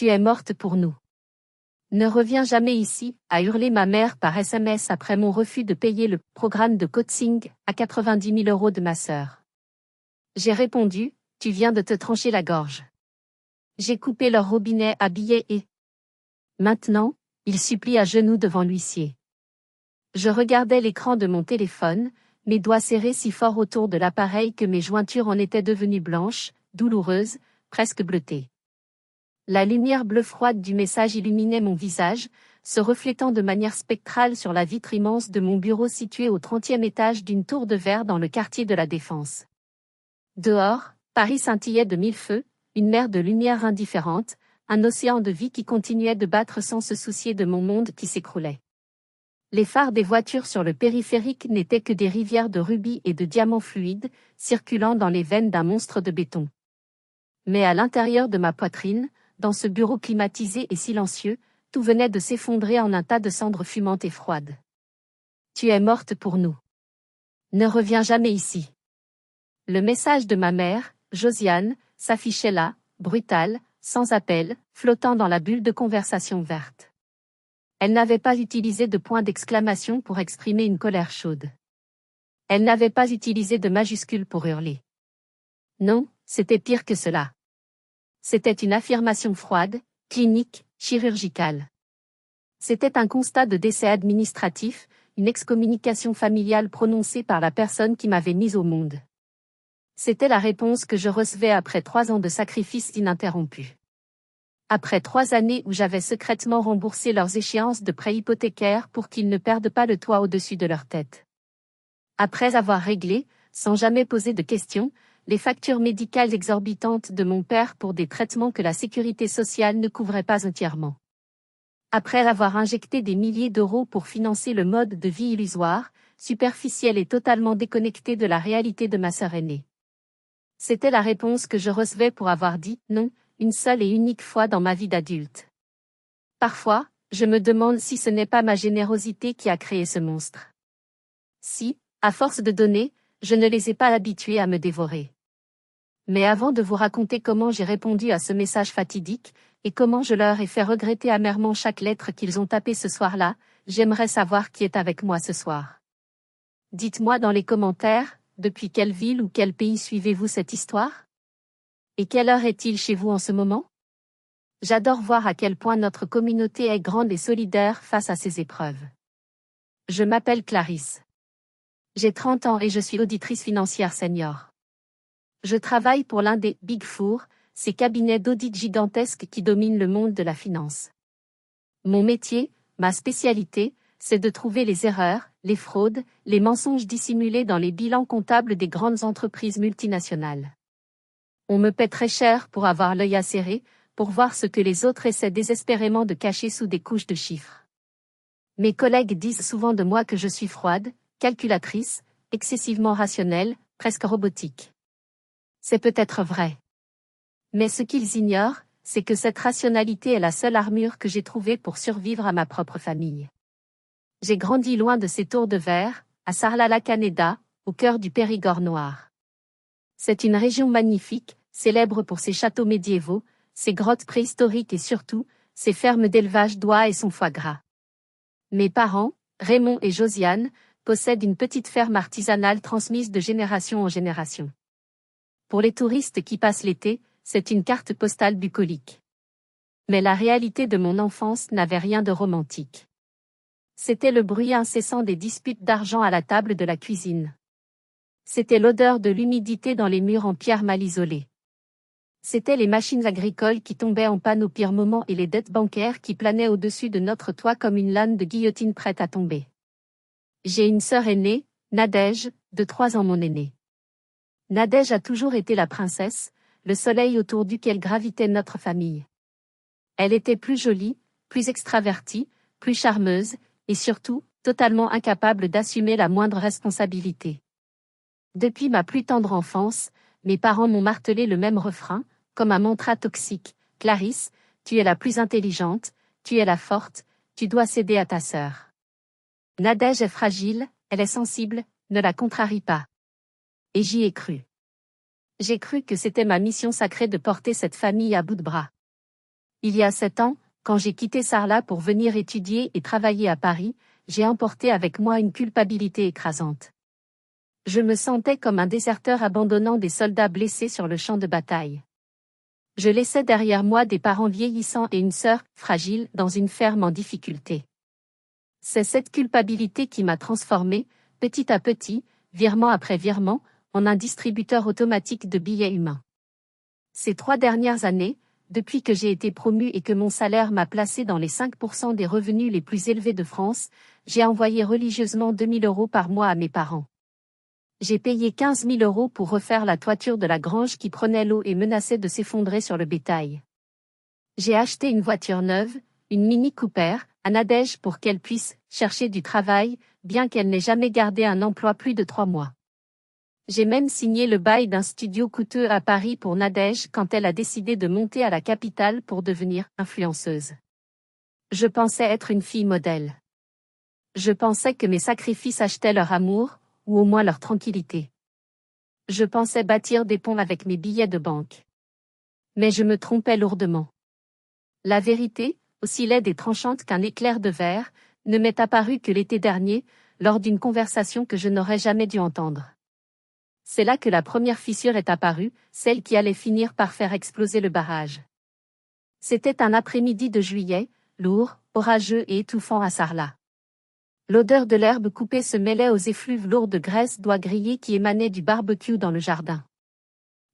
Tu es morte pour nous. Ne reviens jamais ici, a hurlé ma mère par SMS après mon refus de payer le programme de coaching à 90 000 € de ma sœur. J'ai répondu, tu viens de te trancher la gorge. J'ai coupé leur robinet à billets et... Maintenant, ils supplient à genoux devant l'huissier. Je regardais l'écran de mon téléphone, mes doigts serrés si fort autour de l'appareil que mes jointures en étaient devenues blanches, douloureuses, presque bleutées. La lumière bleue froide du message illuminait mon visage, se reflétant de manière spectrale sur la vitre immense de mon bureau situé au 30e étage d'une tour de verre dans le quartier de la Défense. Dehors, Paris scintillait de mille feux, une mer de lumière indifférente, un océan de vie qui continuait de battre sans se soucier de mon monde qui s'écroulait. Les phares des voitures sur le périphérique n'étaient que des rivières de rubis et de diamants fluides, circulant dans les veines d'un monstre de béton. Mais à l'intérieur de ma poitrine, dans ce bureau climatisé et silencieux, tout venait de s'effondrer en un tas de cendres fumantes et froides. Tu es morte pour nous. Ne reviens jamais ici. Le message de ma mère, Josiane, s'affichait là, brutal, sans appel, flottant dans la bulle de conversation verte. Elle n'avait pas utilisé de point d'exclamation pour exprimer une colère chaude. Elle n'avait pas utilisé de majuscule pour hurler. Non, c'était pire que cela. C'était une affirmation froide, clinique, chirurgicale. C'était un constat de décès administratif, une excommunication familiale prononcée par la personne qui m'avait mise au monde. C'était la réponse que je recevais après 3 ans de sacrifices ininterrompus. Après 3 années où j'avais secrètement remboursé leurs échéances de prêts hypothécaires pour qu'ils ne perdent pas le toit au-dessus de leur tête. Après avoir réglé, sans jamais poser de questions, les factures médicales exorbitantes de mon père pour des traitements que la sécurité sociale ne couvrait pas entièrement. Après avoir injecté des milliers d'euros pour financer le mode de vie illusoire, superficiel et totalement déconnecté de la réalité de ma sœur aînée. C'était la réponse que je recevais pour avoir dit non, une seule et unique fois dans ma vie d'adulte. Parfois, je me demande si ce n'est pas ma générosité qui a créé ce monstre. Si, à force de donner, je ne les ai pas habitués à me dévorer. Mais avant de vous raconter comment j'ai répondu à ce message fatidique, et comment je leur ai fait regretter amèrement chaque lettre qu'ils ont tapée ce soir-là, j'aimerais savoir qui est avec moi ce soir. Dites-moi dans les commentaires, depuis quelle ville ou quel pays suivez-vous cette histoire? Et quelle heure est-il chez vous en ce moment? J'adore voir à quel point notre communauté est grande et solidaire face à ces épreuves. Je m'appelle Clarisse. J'ai 30 ans et je suis auditrice financière senior. Je travaille pour l'un des Big Four, ces cabinets d'audit gigantesques qui dominent le monde de la finance. Mon métier, ma spécialité, c'est de trouver les erreurs, les fraudes, les mensonges dissimulés dans les bilans comptables des grandes entreprises multinationales. On me paie très cher pour avoir l'œil acéré, pour voir ce que les autres essaient désespérément de cacher sous des couches de chiffres. Mes collègues disent souvent de moi que je suis froide, calculatrice, excessivement rationnelle, presque robotique. C'est peut-être vrai. Mais ce qu'ils ignorent, c'est que cette rationalité est la seule armure que j'ai trouvée pour survivre à ma propre famille. J'ai grandi loin de ces tours de verre, à Sarlat-la-Canéda, au cœur du Périgord noir. C'est une région magnifique, célèbre pour ses châteaux médiévaux, ses grottes préhistoriques et surtout, ses fermes d'élevage d'oies et son foie gras. Mes parents, Raymond et Josiane, possèdent une petite ferme artisanale transmise de génération en génération. Pour les touristes qui passent l'été, c'est une carte postale bucolique. Mais la réalité de mon enfance n'avait rien de romantique. C'était le bruit incessant des disputes d'argent à la table de la cuisine. C'était l'odeur de l'humidité dans les murs en pierre mal isolée. C'étaient les machines agricoles qui tombaient en panne au pire moment et les dettes bancaires qui planaient au-dessus de notre toit comme une lame de guillotine prête à tomber. J'ai une sœur aînée, Nadège, de 3 ans mon aînée. Nadège a toujours été la princesse, le soleil autour duquel gravitait notre famille. Elle était plus jolie, plus extravertie, plus charmeuse, et surtout, totalement incapable d'assumer la moindre responsabilité. Depuis ma plus tendre enfance, mes parents m'ont martelé le même refrain, comme un mantra toxique. Clarisse, tu es la plus intelligente, tu es la forte, tu dois céder à ta sœur. Nadège est fragile, elle est sensible, ne la contrarie pas. Et j'y ai cru. J'ai cru que c'était ma mission sacrée de porter cette famille à bout de bras. Il y a 7 ans, quand j'ai quitté Sarlat pour venir étudier et travailler à Paris, j'ai emporté avec moi une culpabilité écrasante. Je me sentais comme un déserteur abandonnant des soldats blessés sur le champ de bataille. Je laissais derrière moi des parents vieillissants et une sœur, fragile, dans une ferme en difficulté. C'est cette culpabilité qui m'a transformé, petit à petit, virement après virement, en un distributeur automatique de billets humains. Ces 3 dernières années, depuis que j'ai été promu et que mon salaire m'a placé dans les 5% des revenus les plus élevés de France, j'ai envoyé religieusement 2 000 € par mois à mes parents. J'ai payé 15 000 € pour refaire la toiture de la grange qui prenait l'eau et menaçait de s'effondrer sur le bétail. J'ai acheté une voiture neuve, une Mini Cooper, à Nadège pour qu'elle puisse chercher du travail, bien qu'elle n'ait jamais gardé un emploi plus de 3 mois. J'ai même signé le bail d'un studio coûteux à Paris pour Nadège quand elle a décidé de monter à la capitale pour devenir influenceuse. Je pensais être une fille modèle. Je pensais que mes sacrifices achetaient leur amour, ou au moins leur tranquillité. Je pensais bâtir des ponts avec mes billets de banque. Mais je me trompais lourdement. La vérité, aussi laide et tranchante qu'un éclair de verre, ne m'est apparue que l'été dernier, lors d'une conversation que je n'aurais jamais dû entendre. C'est là que la première fissure est apparue, celle qui allait finir par faire exploser le barrage. C'était un après-midi de juillet, lourd, orageux et étouffant à Sarlat. L'odeur de l'herbe coupée se mêlait aux effluves lourds de graisse d'oie grillée qui émanaient du barbecue dans le jardin.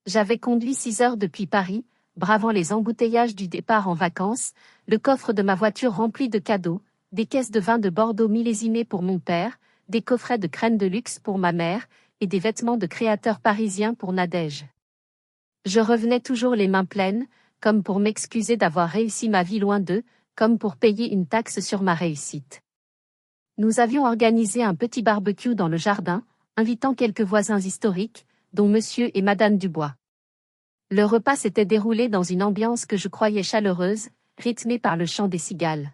J'avais conduit 6 heures depuis Paris, bravant les embouteillages du départ en vacances, le coffre de ma voiture rempli de cadeaux, des caisses de vin de Bordeaux millésimées pour mon père, des coffrets de crème de luxe pour ma mère, et des vêtements de créateurs parisiens pour Nadège. Je revenais toujours les mains pleines, comme pour m'excuser d'avoir réussi ma vie loin d'eux, comme pour payer une taxe sur ma réussite. Nous avions organisé un petit barbecue dans le jardin, invitant quelques voisins historiques, dont Monsieur et Madame Dubois. Le repas s'était déroulé dans une ambiance que je croyais chaleureuse, rythmée par le chant des cigales.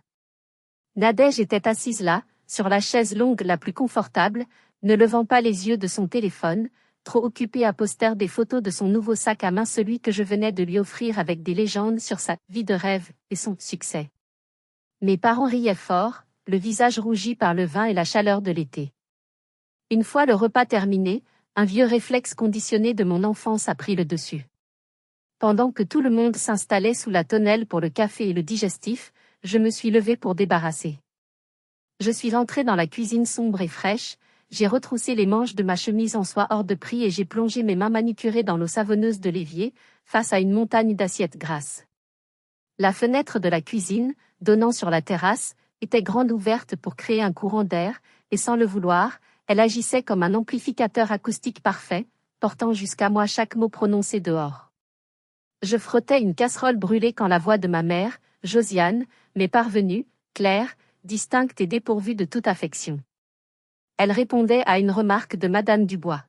Nadège était assise là, sur la chaise longue la plus confortable, ne levant pas les yeux de son téléphone, trop occupée à poster des photos de son nouveau sac à main, celui que je venais de lui offrir avec des légendes sur sa vie de rêve et son succès. Mes parents riaient fort, le visage rougi par le vin et la chaleur de l'été. Une fois le repas terminé, un vieux réflexe conditionné de mon enfance a pris le dessus. Pendant que tout le monde s'installait sous la tonnelle pour le café et le digestif, je me suis levée pour débarrasser. Je suis entrée dans la cuisine sombre et fraîche, j'ai retroussé les manches de ma chemise en soie hors de prix et j'ai plongé mes mains manucurées dans l'eau savonneuse de l'évier, face à une montagne d'assiettes grasses. La fenêtre de la cuisine, donnant sur la terrasse, était grande ouverte pour créer un courant d'air, et sans le vouloir, elle agissait comme un amplificateur acoustique parfait, portant jusqu'à moi chaque mot prononcé dehors. Je frottais une casserole brûlée quand la voix de ma mère, Josiane, m'est parvenue, claire, distincte et dépourvue de toute affection. Elle répondait à une remarque de Madame Dubois.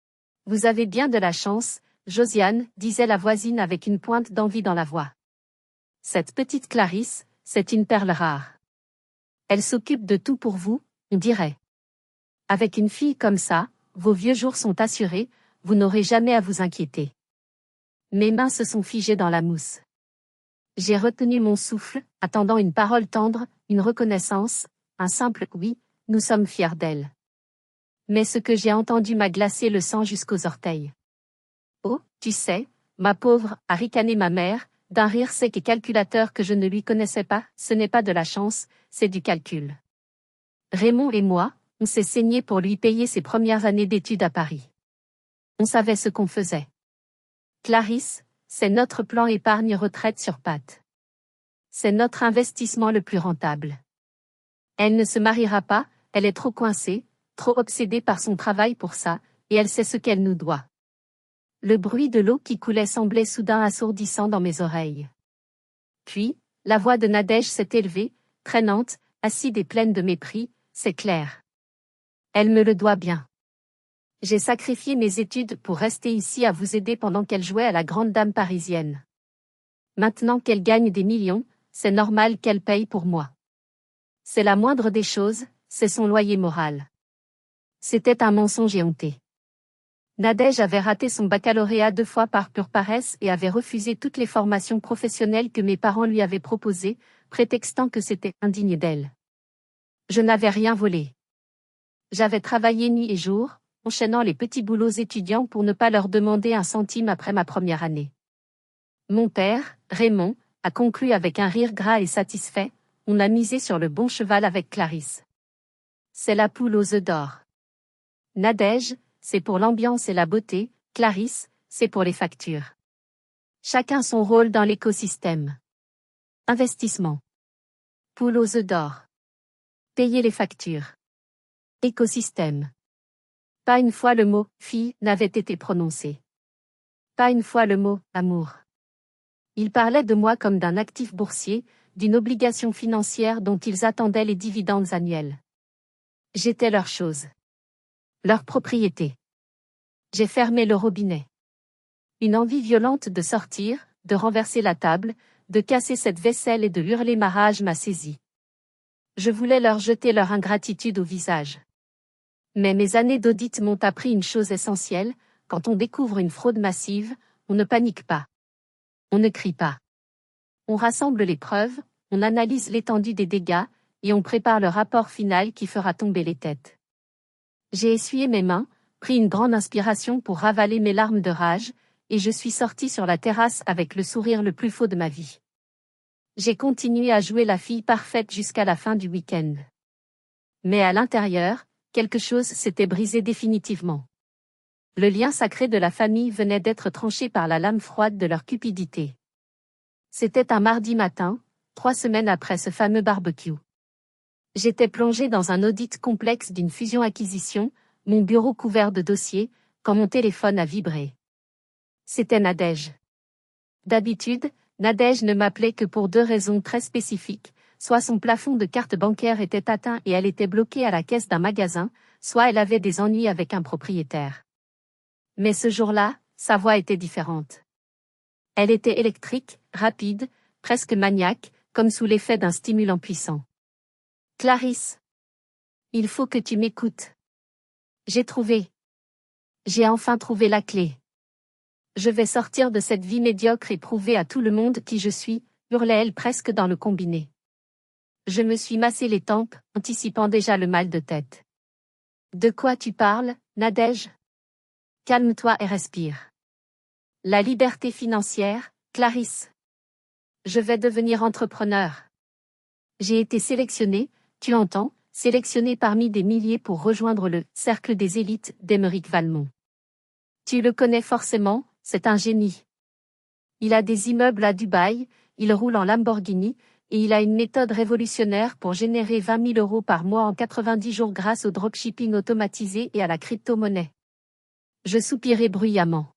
« Vous avez bien de la chance, Josiane, » disait la voisine avec une pointe d'envie dans la voix. « Cette petite Clarisse, c'est une perle rare. Elle s'occupe de tout pour vous, on dirait. Avec une fille comme ça, vos vieux jours sont assurés, vous n'aurez jamais à vous inquiéter. » Mes mains se sont figées dans la mousse. J'ai retenu mon souffle, attendant une parole tendre, une reconnaissance, un simple « oui », nous sommes fiers d'elle. Mais ce que j'ai entendu m'a glacé le sang jusqu'aux orteils. Oh, tu sais, ma pauvre, a ricané ma mère, d'un rire sec et calculateur que je ne lui connaissais pas, ce n'est pas de la chance, c'est du calcul. Raymond et moi, on s'est saigné pour lui payer ses premières années d'études à Paris. On savait ce qu'on faisait. Clarisse, c'est notre plan épargne-retraite sur pattes. C'est notre investissement le plus rentable. Elle ne se mariera pas, elle est trop coincée, trop obsédée par son travail pour ça, et elle sait ce qu'elle nous doit. Le bruit de l'eau qui coulait semblait soudain assourdissant dans mes oreilles. Puis, la voix de Nadège s'est élevée, traînante, acide et pleine de mépris, c'est clair. Elle me le doit bien. J'ai sacrifié mes études pour rester ici à vous aider pendant qu'elle jouait à la grande dame parisienne. Maintenant qu'elle gagne des millions, c'est normal qu'elle paye pour moi. C'est la moindre des choses, c'est son loyer moral. C'était un mensonge éhonté. Nadège avait raté son baccalauréat 2 fois par pure paresse et avait refusé toutes les formations professionnelles que mes parents lui avaient proposées, prétextant que c'était indigne d'elle. Je n'avais rien volé. J'avais travaillé nuit et jour, enchaînant les petits boulots étudiants pour ne pas leur demander un centime après ma première année. Mon père, Raymond, a conclu avec un rire gras et satisfait, on a misé sur le bon cheval avec Clarisse. C'est la poule aux œufs d'or. Nadège, c'est pour l'ambiance et la beauté, Clarisse, c'est pour les factures. Chacun son rôle dans l'écosystème. Investissement. Poule aux œufs d'or. Payer les factures. Écosystème. Pas une fois le mot « fille » n'avait été prononcé. Pas une fois le mot « amour ». Ils parlaient de moi comme d'un actif boursier, d'une obligation financière dont ils attendaient les dividendes annuels. J'étais leur chose. Leur propriété. J'ai fermé le robinet. Une envie violente de sortir, de renverser la table, de casser cette vaisselle et de hurler ma rage m'a saisi. Je voulais leur jeter leur ingratitude au visage. Mais mes années d'audit m'ont appris une chose essentielle, quand on découvre une fraude massive, on ne panique pas. On ne crie pas. On rassemble les preuves, on analyse l'étendue des dégâts, et on prépare le rapport final qui fera tomber les têtes. J'ai essuyé mes mains, pris une grande inspiration pour ravaler mes larmes de rage, et je suis sortie sur la terrasse avec le sourire le plus faux de ma vie. J'ai continué à jouer la fille parfaite jusqu'à la fin du week-end. Mais à l'intérieur, quelque chose s'était brisé définitivement. Le lien sacré de la famille venait d'être tranché par la lame froide de leur cupidité. C'était un mardi matin, 3 semaines après ce fameux barbecue. J'étais plongé dans un audit complexe d'une fusion-acquisition, mon bureau couvert de dossiers, quand mon téléphone a vibré. C'était Nadège. D'habitude, Nadège ne m'appelait que pour 2 raisons très spécifiques, soit son plafond de carte bancaire était atteint et elle était bloquée à la caisse d'un magasin, soit elle avait des ennuis avec un propriétaire. Mais ce jour-là, sa voix était différente. Elle était électrique, rapide, presque maniaque, comme sous l'effet d'un stimulant puissant. Clarisse. Il faut que tu m'écoutes. J'ai enfin trouvé la clé. Je vais sortir de cette vie médiocre et prouver à tout le monde qui je suis, hurlait-elle presque dans le combiné. Je me suis massé les tempes, anticipant déjà le mal de tête. De quoi tu parles, Nadège? Calme-toi et respire. La liberté financière, Clarisse. Je vais devenir entrepreneur. J'ai été sélectionné, tu entends, sélectionné parmi des milliers pour rejoindre le « cercle des élites » d'Aymeric Valmont. Tu le connais forcément, c'est un génie. Il a des immeubles à Dubaï, il roule en Lamborghini, et il a une méthode révolutionnaire pour générer 20 000 € par mois en 90 jours grâce au dropshipping automatisé et à la crypto-monnaie. Je soupirai bruyamment.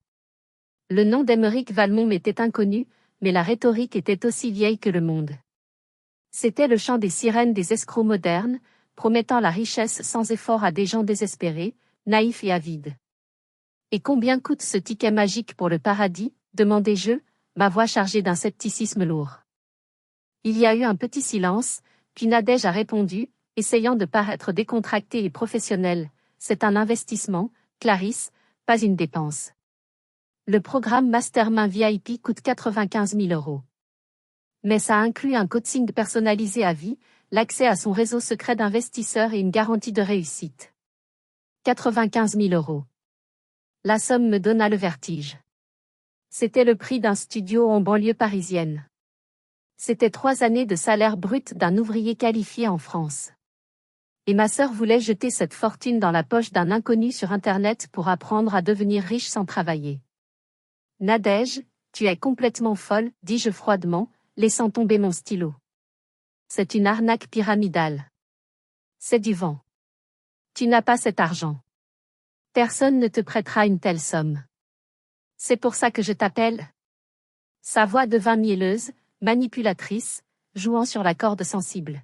Le nom d'Aymeric Valmont m'était inconnu, mais la rhétorique était aussi vieille que le monde. C'était le chant des sirènes des escrocs modernes, promettant la richesse sans effort à des gens désespérés, naïfs et avides. Et combien coûte ce ticket magique pour le paradis, demandai-je, ma voix chargée d'un scepticisme lourd. Il y a eu un petit silence, puis Nadège a répondu, essayant de paraître décontractée et professionnelle, c'est un investissement, Clarisse, pas une dépense. Le programme Mastermind VIP coûte 95 000 €. Mais ça inclut un coaching personnalisé à vie, l'accès à son réseau secret d'investisseurs et une garantie de réussite. 95 000 €. La somme me donna le vertige. C'était le prix d'un studio en banlieue parisienne. C'était 3 années de salaire brut d'un ouvrier qualifié en France. Et ma sœur voulait jeter cette fortune dans la poche d'un inconnu sur Internet pour apprendre à devenir riche sans travailler. Nadège, tu es complètement folle, dis-je froidement, laissant tomber mon stylo. C'est une arnaque pyramidale. C'est du vent. Tu n'as pas cet argent. Personne ne te prêtera une telle somme. C'est pour ça que je t'appelle. Sa voix devint mielleuse, manipulatrice, jouant sur la corde sensible.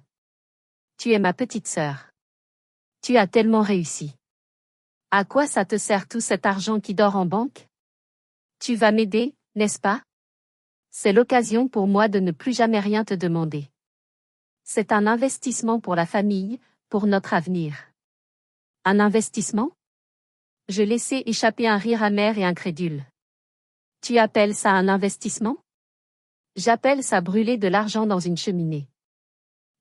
Tu es ma petite sœur. Tu as tellement réussi. À quoi ça te sert tout cet argent qui dort en banque? Tu vas m'aider, n'est-ce pas? C'est l'occasion pour moi de ne plus jamais rien te demander. C'est un investissement pour la famille, pour notre avenir. Un investissement? Je laissai échapper un rire amer et incrédule. Tu appelles ça un investissement? J'appelle ça brûler de l'argent dans une cheminée.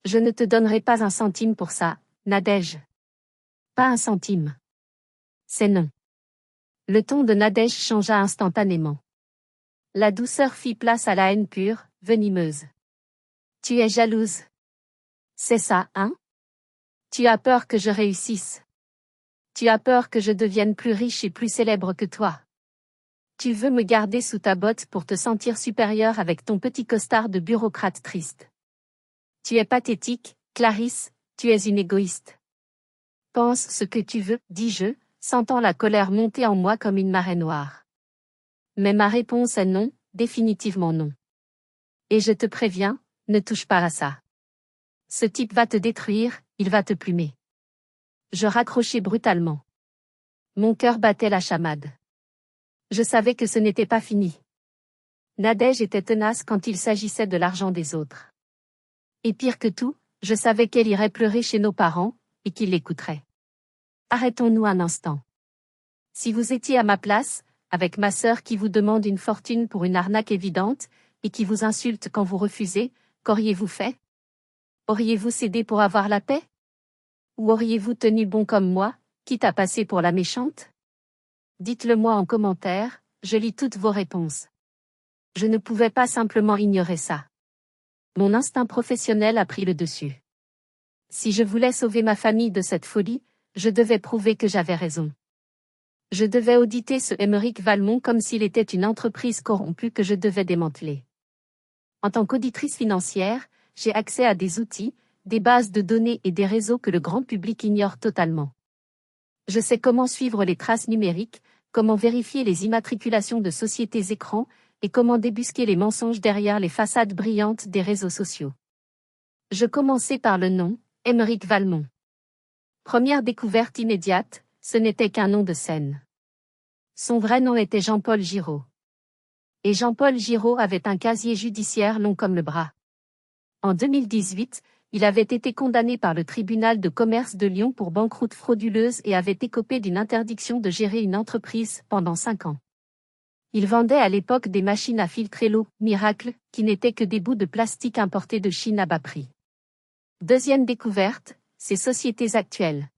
Je ne te donnerai pas un centime pour ça, Nadège. Pas un centime. C'est non. Le ton de Nadège changea instantanément. La douceur fit place à la haine pure, venimeuse. Tu es jalouse. C'est ça, hein? Tu as peur que je réussisse. Tu as peur que je devienne plus riche et plus célèbre que toi. Tu veux me garder sous ta botte pour te sentir supérieur avec ton petit costard de bureaucrate triste. Tu es pathétique, Clarisse, tu es une égoïste. Pense ce que tu veux, dis-je, sentant la colère monter en moi comme une marée noire. Mais ma réponse est non, définitivement non. Et je te préviens, ne touche pas à ça. Ce type va te détruire, il va te plumer. Je raccrochai brutalement. Mon cœur battait la chamade. Je savais que ce n'était pas fini. Nadège était tenace quand il s'agissait de l'argent des autres. Et pire que tout, je savais qu'elle irait pleurer chez nos parents, et qu'ils l'écouteraient. Arrêtons-nous un instant. Si vous étiez à ma place, avec ma sœur qui vous demande une fortune pour une arnaque évidente, et qui vous insulte quand vous refusez, qu'auriez-vous fait? Auriez-vous cédé pour avoir la paix? Ou auriez-vous tenu bon comme moi, quitte à passer pour la méchante? Dites-le moi en commentaire, je lis toutes vos réponses. Je ne pouvais pas simplement ignorer ça. Mon instinct professionnel a pris le dessus. Si je voulais sauver ma famille de cette folie, je devais prouver que j'avais raison. Je devais auditer ce Émeric Valmont comme s'il était une entreprise corrompue que je devais démanteler. En tant qu'auditrice financière, j'ai accès à des outils, des bases de données et des réseaux que le grand public ignore totalement. Je sais comment suivre les traces numériques, comment vérifier les immatriculations de sociétés écrans, et comment débusquer les mensonges derrière les façades brillantes des réseaux sociaux. Je commençai par le nom, Émeric Valmont. Première découverte immédiate, ce n'était qu'un nom de scène. Son vrai nom était Jean-Paul Giraud. Et Jean-Paul Giraud avait un casier judiciaire long comme le bras. En 2018, il avait été condamné par le tribunal de commerce de Lyon pour banqueroute frauduleuse et avait écopé d'une interdiction de gérer une entreprise pendant 5 ans. Il vendait à l'époque des machines à filtrer l'eau, Miracle, qui n'étaient que des bouts de plastique importés de Chine à bas prix. Deuxième découverte, ses sociétés actuelles.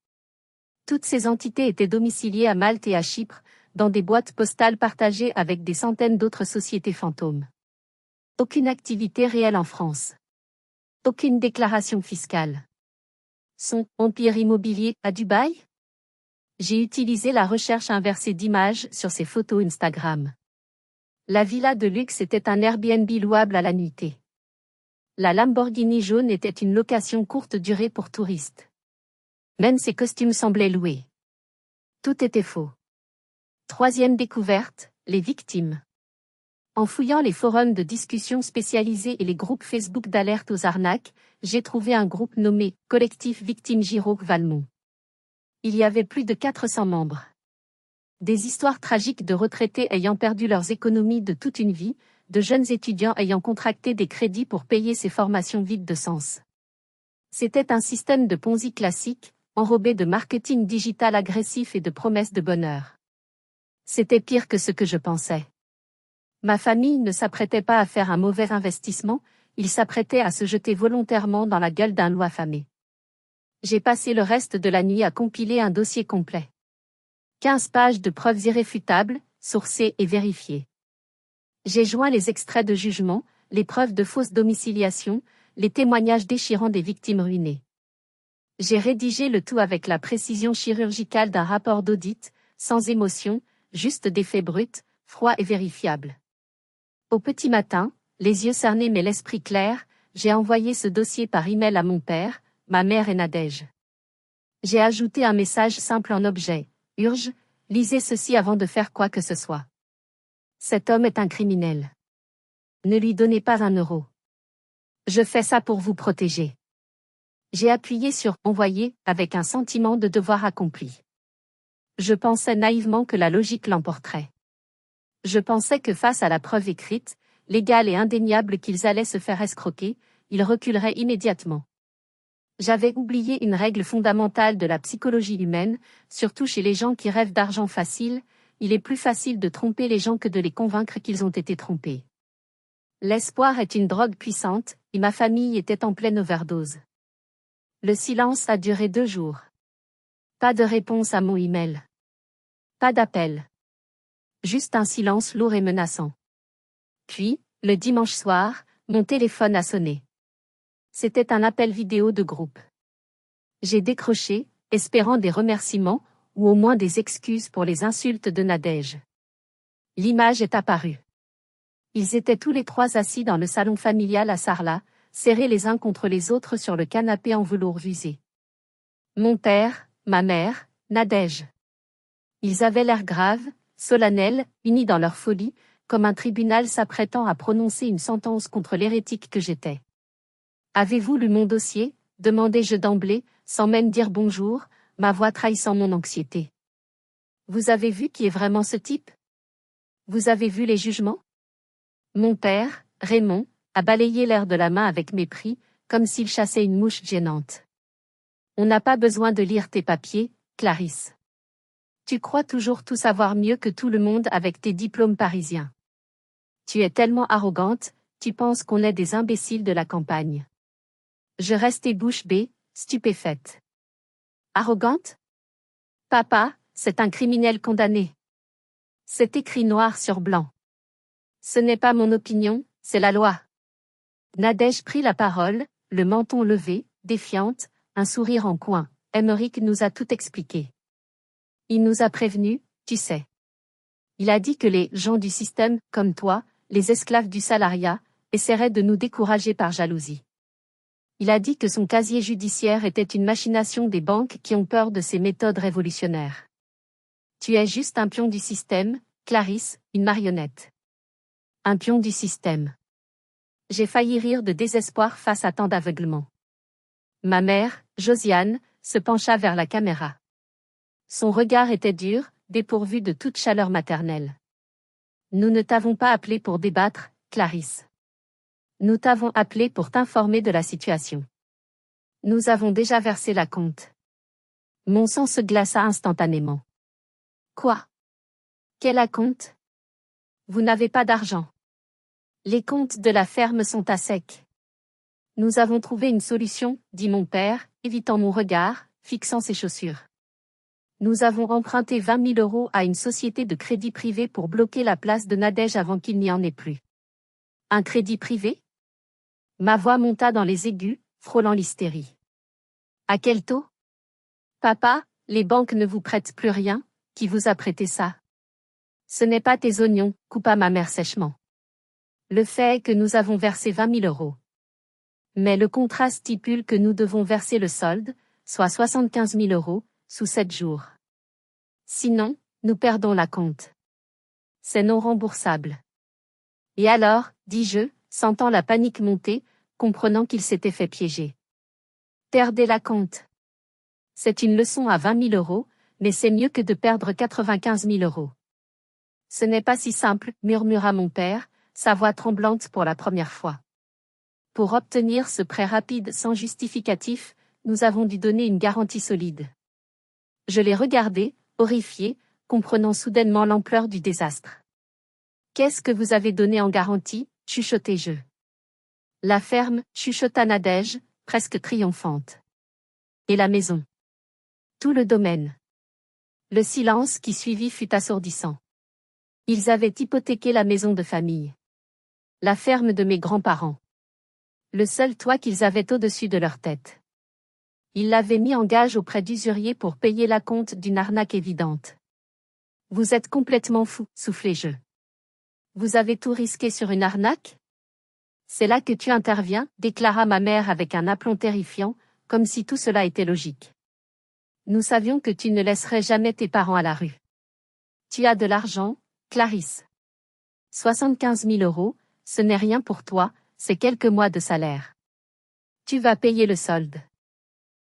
Toutes ces entités étaient domiciliées à Malte et à Chypre, dans des boîtes postales partagées avec des centaines d'autres sociétés fantômes. Aucune activité réelle en France. Aucune déclaration fiscale. Son empire immobilier à Dubaï? J'ai utilisé la recherche inversée d'images sur ses photos Instagram. La villa de luxe était un Airbnb louable à la nuitée. La Lamborghini jaune était une location courte durée pour touristes. Même ses costumes semblaient loués. Tout était faux. Troisième découverte, les victimes. En fouillant les forums de discussion spécialisés et les groupes Facebook d'alerte aux arnaques, j'ai trouvé un groupe nommé « Collectif Victimes Giraud Valmont ». Il y avait plus de 400 membres. Des histoires tragiques de retraités ayant perdu leurs économies de toute une vie, de jeunes étudiants ayant contracté des crédits pour payer ces formations vides de sens. C'était un système de Ponzi classique, enrobé de marketing digital agressif et de promesses de bonheur. C'était pire que ce que je pensais. Ma famille ne s'apprêtait pas à faire un mauvais investissement, ils s'apprêtaient à se jeter volontairement dans la gueule d'un loup affamé. J'ai passé le reste de la nuit à compiler un dossier complet. 15 pages de preuves irréfutables, sourcées et vérifiées. J'ai joint les extraits de jugement, les preuves de fausse domiciliation, les témoignages déchirants des victimes ruinées. J'ai rédigé le tout avec la précision chirurgicale d'un rapport d'audit, sans émotion, juste des faits bruts, froids et vérifiables. Au petit matin, les yeux cernés mais l'esprit clair, j'ai envoyé ce dossier par email à mon père, ma mère et Nadège. J'ai ajouté un message simple en objet. Urge, lisez ceci avant de faire quoi que ce soit. Cet homme est un criminel. Ne lui donnez pas 1 euro. Je fais ça pour vous protéger. J'ai appuyé sur « Envoyer » avec un sentiment de devoir accompli. Je pensais naïvement que la logique l'emporterait. Je pensais que face à la preuve écrite, légale et indéniable qu'ils allaient se faire escroquer, ils reculeraient immédiatement. J'avais oublié une règle fondamentale de la psychologie humaine, surtout chez les gens qui rêvent d'argent facile, il est plus facile de tromper les gens que de les convaincre qu'ils ont été trompés. L'espoir est une drogue puissante, et ma famille était en pleine overdose. Le silence a duré 2 jours. Pas de réponse à mon email. Pas d'appel. Juste un silence lourd et menaçant. Puis, le dimanche soir, mon téléphone a sonné. C'était un appel vidéo de groupe. J'ai décroché, espérant des remerciements, ou au moins des excuses pour les insultes de Nadège. L'image est apparue. Ils étaient tous les 3 assis dans le salon familial à Sarlat, serrés les uns contre les autres sur le canapé en velours usé. Mon père, ma mère, Nadège. Ils avaient l'air graves, solennels, unis dans leur folie, comme un tribunal s'apprêtant à prononcer une sentence contre l'hérétique que j'étais. « Avez-vous lu mon dossier ?» demandai-je d'emblée, sans même dire bonjour, ma voix trahissant mon anxiété. « Vous avez vu qui est vraiment ce type ? Vous avez vu les jugements ? » Mon père, Raymond, a balayé l'air de la main avec mépris, comme s'il chassait une mouche gênante. « On n'a pas besoin de lire tes papiers, Clarisse. Tu crois toujours tout savoir mieux que tout le monde avec tes diplômes parisiens. Tu es tellement arrogante, tu penses qu'on est des imbéciles de la campagne. » Je restais bouche bée, stupéfaite. Arrogante ? Papa, c'est un criminel condamné. C'est écrit noir sur blanc. Ce n'est pas mon opinion, c'est la loi. Nadège prit la parole, le menton levé, défiante, un sourire en coin. Émeric nous a tout expliqué. Il nous a prévenus, tu sais. Il a dit que les gens du système, comme toi, les esclaves du salariat, essaieraient de nous décourager par jalousie. Il a dit que son casier judiciaire était une machination des banques qui ont peur de ses méthodes révolutionnaires. Tu es juste un pion du système, Clarisse, une marionnette. Un pion du système. J'ai failli rire de désespoir face à tant d'aveuglement. Ma mère, Josiane, se pencha vers la caméra. Son regard était dur, dépourvu de toute chaleur maternelle. Nous ne t'avons pas appelé pour débattre, Clarisse. Nous t'avons appelé pour t'informer de la situation. Nous avons déjà versé la compte. Mon sang se glaça instantanément. Quoi ? Quel acompte ? Vous n'avez pas d'argent. Les comptes de la ferme sont à sec. Nous avons trouvé une solution, dit mon père, évitant mon regard, fixant ses chaussures. Nous avons emprunté 20 000 € à une société de crédit privé pour bloquer la place de Nadège avant qu'il n'y en ait plus. Un crédit privé ? Ma voix monta dans les aigus, frôlant l'hystérie. À quel taux ? Papa, les banques ne vous prêtent plus rien, qui vous a prêté ça ? Ce n'est pas tes oignons, coupa ma mère sèchement. Le fait est que nous avons versé 20 000 €. Mais le contrat stipule que nous devons verser le solde, soit 75 000 €, sous 7 jours. Sinon, nous perdons la compte. C'est non remboursable. Et alors, dis-je, sentant la panique monter, comprenant qu'il s'était fait piéger. Perdez la compte. C'est une leçon à 20 000 €, mais c'est mieux que de perdre 95 000 €. Ce n'est pas si simple, murmura mon père, sa voix tremblante pour la première fois. Pour obtenir ce prêt rapide sans justificatif, nous avons dû donner une garantie solide. Je l'ai regardé, horrifié, comprenant soudainement l'ampleur du désastre. Qu'est-ce que vous avez donné en garantie, chuchotai-je. La ferme, chuchota Nadège, presque triomphante. Et la maison. Tout le domaine. Le silence qui suivit fut assourdissant. Ils avaient hypothéqué la maison de famille. La ferme de mes grands-parents. Le seul toit qu'ils avaient au-dessus de leur tête. Ils l'avaient mis en gage auprès d'usuriers pour payer l'acompte d'une arnaque évidente. Vous êtes complètement fou, soufflai-je. Vous avez tout risqué sur une arnaque ? C'est là que tu interviens, déclara ma mère avec un aplomb terrifiant, comme si tout cela était logique. Nous savions que tu ne laisserais jamais tes parents à la rue. Tu as de l'argent, Clarisse. 75 000 €, ce n'est rien pour toi, c'est quelques mois de salaire. Tu vas payer le solde.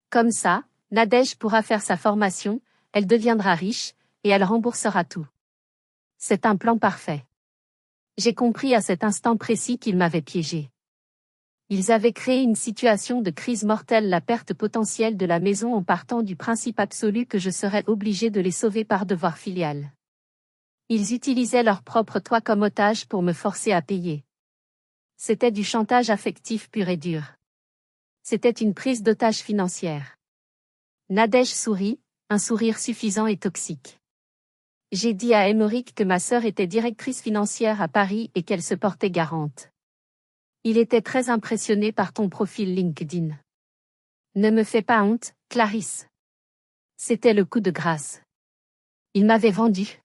Comme ça, Nadège pourra faire sa formation, elle deviendra riche, et elle remboursera tout. C'est un plan parfait. J'ai compris à cet instant précis qu'il m'avait piégé. Ils avaient créé une situation de crise mortelle, la perte potentielle de la maison, en partant du principe absolu que je serais obligé de les sauver par devoir filial. Ils utilisaient leur propre toit comme otage pour me forcer à payer. C'était du chantage affectif pur et dur. C'était une prise d'otage financière. Nadège sourit, un sourire suffisant et toxique. J'ai dit à Émeric que ma sœur était directrice financière à Paris et qu'elle se portait garante. Il était très impressionné par ton profil LinkedIn. Ne me fais pas honte, Clarisse. C'était le coup de grâce. Ils m'avaient vendu.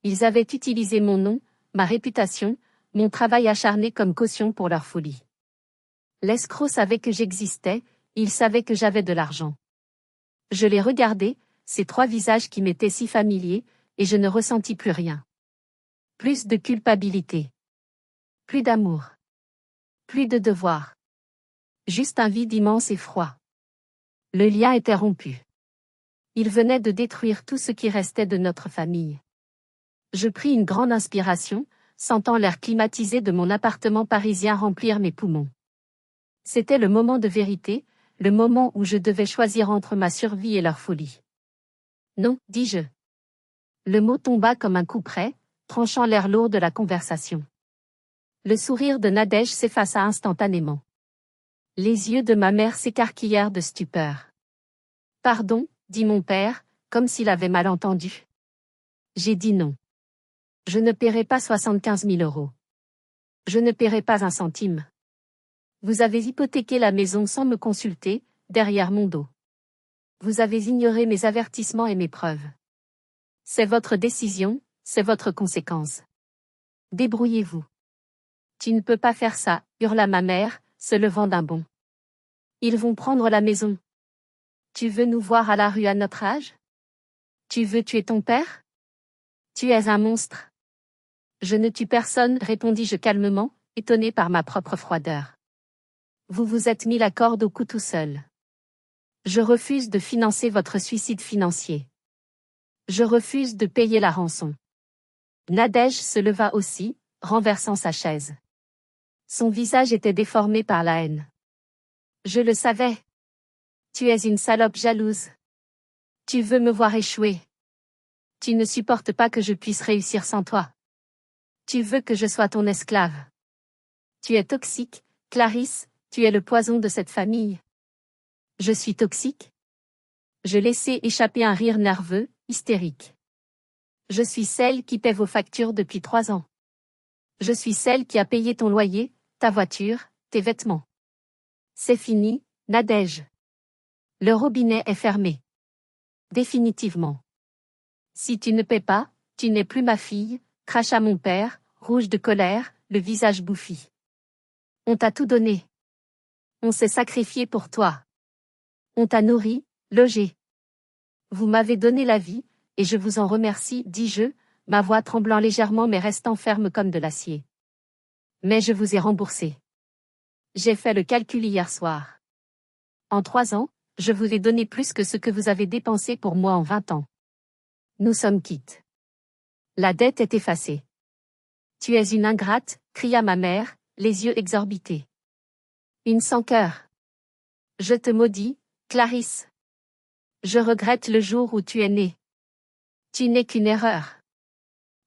Ils avaient utilisé mon nom, ma réputation, mon travail acharné comme caution pour leur folie. L'escroc savait que j'existais, il savait que j'avais de l'argent. Je les regardais, ces trois visages qui m'étaient si familiers, et je ne ressentis plus rien. Plus de culpabilité. Plus d'amour. Plus de devoir. Juste un vide immense et froid. Le lien était rompu. Il venait de détruire tout ce qui restait de notre famille. Je pris une grande inspiration, sentant l'air climatisé de mon appartement parisien remplir mes poumons. C'était le moment de vérité, le moment où je devais choisir entre ma survie et leur folie. Non, dis-je. Le mot tomba comme un coup près, tranchant l'air lourd de la conversation. Le sourire de Nadège s'effaça instantanément. Les yeux de ma mère s'écarquillèrent de stupeur. Pardon, dit mon père, comme s'il avait mal entendu. J'ai dit non. Je ne paierai pas 75 000 €. Je ne paierai pas un centime. Vous avez hypothéqué la maison sans me consulter, derrière mon dos. Vous avez ignoré mes avertissements et mes preuves. C'est votre décision, c'est votre conséquence. Débrouillez-vous. Tu ne peux pas faire ça, hurla ma mère, se levant d'un bond. Ils vont prendre la maison. Tu veux nous voir à la rue à notre âge? Tu veux tuer ton père? Tu es un monstre. Je ne tue personne, répondis-je calmement, étonné par ma propre froideur. Vous vous êtes mis la corde au cou tout seul. Je refuse de financer votre suicide financier. Je refuse de payer la rançon. Nadège se leva aussi, renversant sa chaise. Son visage était déformé par la haine. Je le savais. Tu es une salope jalouse. Tu veux me voir échouer. Tu ne supportes pas que je puisse réussir sans toi. Tu veux que je sois ton esclave. Tu es toxique, Clarisse, tu es le poison de cette famille. Je suis toxique? Je laissai échapper un rire nerveux, hystérique. Je suis celle qui paie vos factures depuis 3 ans. Je suis celle qui a payé ton loyer, ta voiture, tes vêtements. C'est fini, Nadège. Le robinet est fermé. Définitivement. Si tu ne paies pas, tu n'es plus ma fille, cracha mon père, rouge de colère, le visage bouffi. On t'a tout donné. On s'est sacrifié pour toi. On t'a nourri, logé. Vous m'avez donné la vie, et je vous en remercie, dis-je, ma voix tremblant légèrement mais restant ferme comme de l'acier. Mais je vous ai remboursé. J'ai fait le calcul hier soir. En 3 ans, je vous ai donné plus que ce que vous avez dépensé pour moi en 20 ans. Nous sommes quittes. La dette est effacée. Tu es une ingrate, cria ma mère, les yeux exorbités. Une sans-cœur. Je te maudis, Clarisse. Je regrette le jour où tu es née. Tu n'es qu'une erreur.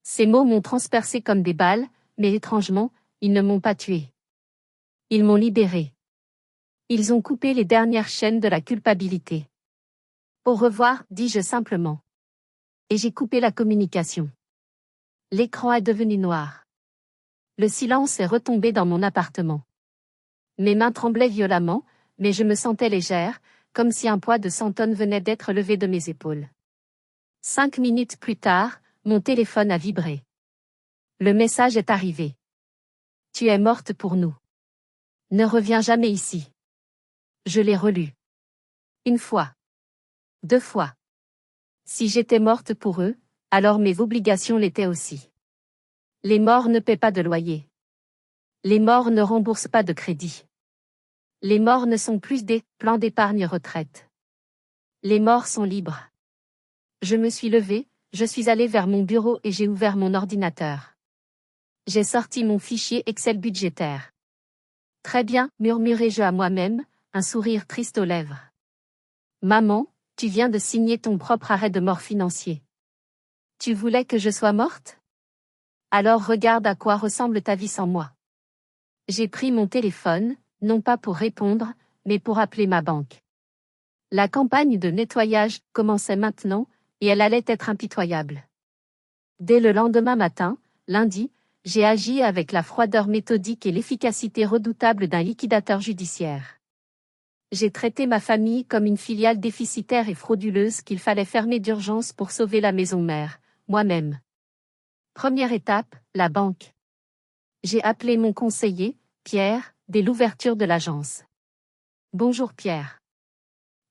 Ces mots m'ont transpercé comme des balles, mais étrangement, ils ne m'ont pas tué. Ils m'ont libéré. Ils ont coupé les dernières chaînes de la culpabilité. Au revoir, dis-je simplement. Et j'ai coupé la communication. L'écran est devenu noir. Le silence est retombé dans mon appartement. Mes mains tremblaient violemment, mais je me sentais légère, comme si un poids de 100 tonnes venait d'être levé de mes épaules. 5 minutes plus tard, mon téléphone a vibré. Le message est arrivé. Tu es morte pour nous. Ne reviens jamais ici. Je l'ai relu. 1 fois. 2 fois. Si j'étais morte pour eux, alors mes obligations l'étaient aussi. Les morts ne paient pas de loyer. Les morts ne remboursent pas de crédit. Les morts ne sont plus des plans d'épargne retraite. Les morts sont libres. Je me suis levée, je suis allée vers mon bureau et j'ai ouvert mon ordinateur. J'ai sorti mon fichier Excel budgétaire. Très bien, murmurai-je à moi-même, un sourire triste aux lèvres. Maman, tu viens de signer ton propre arrêt de mort financier. Tu voulais que je sois morte? Alors regarde à quoi ressemble ta vie sans moi. J'ai pris mon téléphone, non pas pour répondre, mais pour appeler ma banque. La campagne de nettoyage commençait maintenant, et elle allait être impitoyable. Dès le lendemain matin, lundi, j'ai agi avec la froideur méthodique et l'efficacité redoutable d'un liquidateur judiciaire. J'ai traité ma famille comme une filiale déficitaire et frauduleuse qu'il fallait fermer d'urgence pour sauver la maison mère, moi-même. Première étape, la banque. J'ai appelé mon conseiller, Pierre, dès l'ouverture de l'agence. Bonjour Pierre.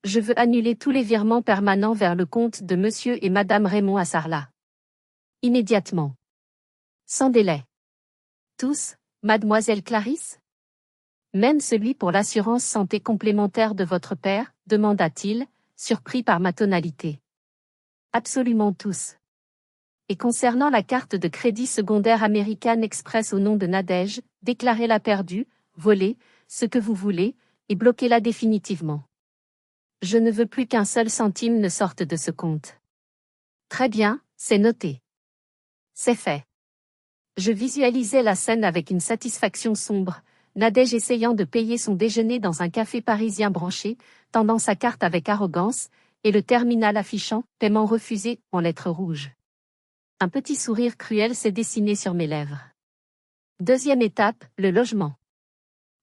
Je veux annuler tous les virements permanents vers le compte de Monsieur et Madame Raymond à Sarlat. Immédiatement. Sans délai. Tous, Mademoiselle Clarisse? Même celui pour l'assurance santé complémentaire de votre père, demanda-t-il, surpris par ma tonalité. Absolument tous. Et concernant la carte de crédit secondaire American Express au nom de Nadège, déclarez-la perdue, volée, ce que vous voulez, et bloquez-la définitivement. Je ne veux plus qu'un seul centime ne sorte de ce compte. Très bien, c'est noté. C'est fait. Je visualisais la scène avec une satisfaction sombre, Nadège essayant de payer son déjeuner dans un café parisien branché, tendant sa carte avec arrogance, et le terminal affichant « Paiement refusé » en lettres rouges. Un petit sourire cruel s'est dessiné sur mes lèvres. Deuxième étape, le logement.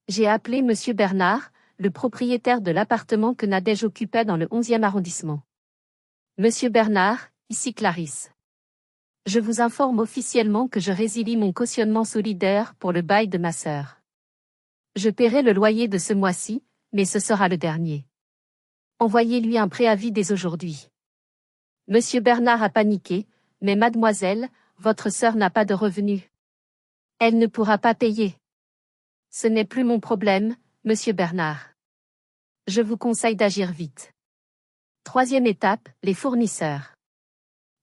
J'ai appelé Monsieur Bernard, le propriétaire de l'appartement que Nadège occupait dans le 11e arrondissement. Monsieur Bernard, ici Clarisse. Je vous informe officiellement que je résilie mon cautionnement solidaire pour le bail de ma sœur. Je paierai le loyer de ce mois-ci, mais ce sera le dernier. Envoyez-lui un préavis dès aujourd'hui. Monsieur Bernard a paniqué, mais mademoiselle, votre sœur n'a pas de revenus. Elle ne pourra pas payer. Ce n'est plus mon problème, monsieur Bernard. Je vous conseille d'agir vite. Troisième étape, les fournisseurs.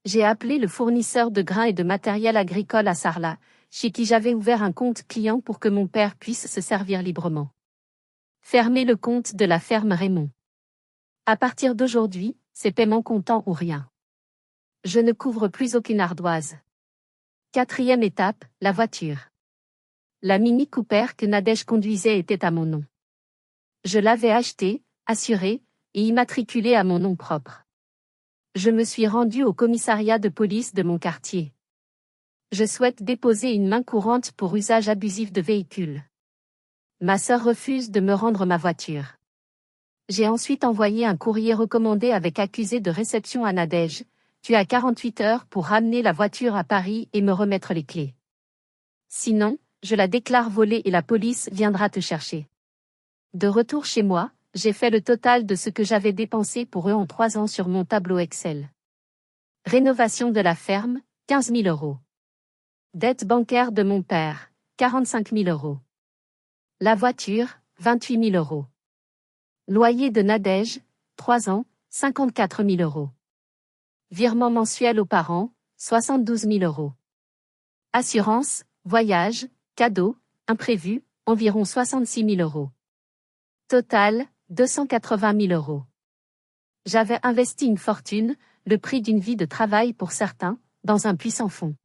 J'ai appelé le fournisseur de grains et de matériel agricole à Sarlat, chez qui j'avais ouvert un compte client pour que mon père puisse se servir librement. Fermez le compte de la ferme Raymond. À partir d'aujourd'hui, c'est paiement comptant ou rien. Je ne couvre plus aucune ardoise. Quatrième étape, la voiture. La Mini Cooper que Nadège conduisait était à mon nom. Je l'avais achetée, assurée, et immatriculée à mon nom propre. Je me suis rendu au commissariat de police de mon quartier. Je souhaite déposer une main courante pour usage abusif de véhicule. Ma sœur refuse de me rendre ma voiture. J'ai ensuite envoyé un courrier recommandé avec accusé de réception à Nadège. Tu as 48 heures pour ramener la voiture à Paris et me remettre les clés. Sinon, je la déclare volée et la police viendra te chercher. De retour chez moi, j'ai fait le total de ce que j'avais dépensé pour eux en 3 ans sur mon tableau Excel. Rénovation de la ferme, 15 000 €. Dette bancaire de mon père, 45 000 €. La voiture, 28 000 €. Loyer de Nadège, 3 ans, 54 000 €. Virement mensuel aux parents, 72 000 €. Assurance, voyage, cadeaux, imprévus, environ 66 000 €. Total, 280 000 €. J'avais investi une fortune, le prix d'une vie de travail pour certains, dans un puissant fonds.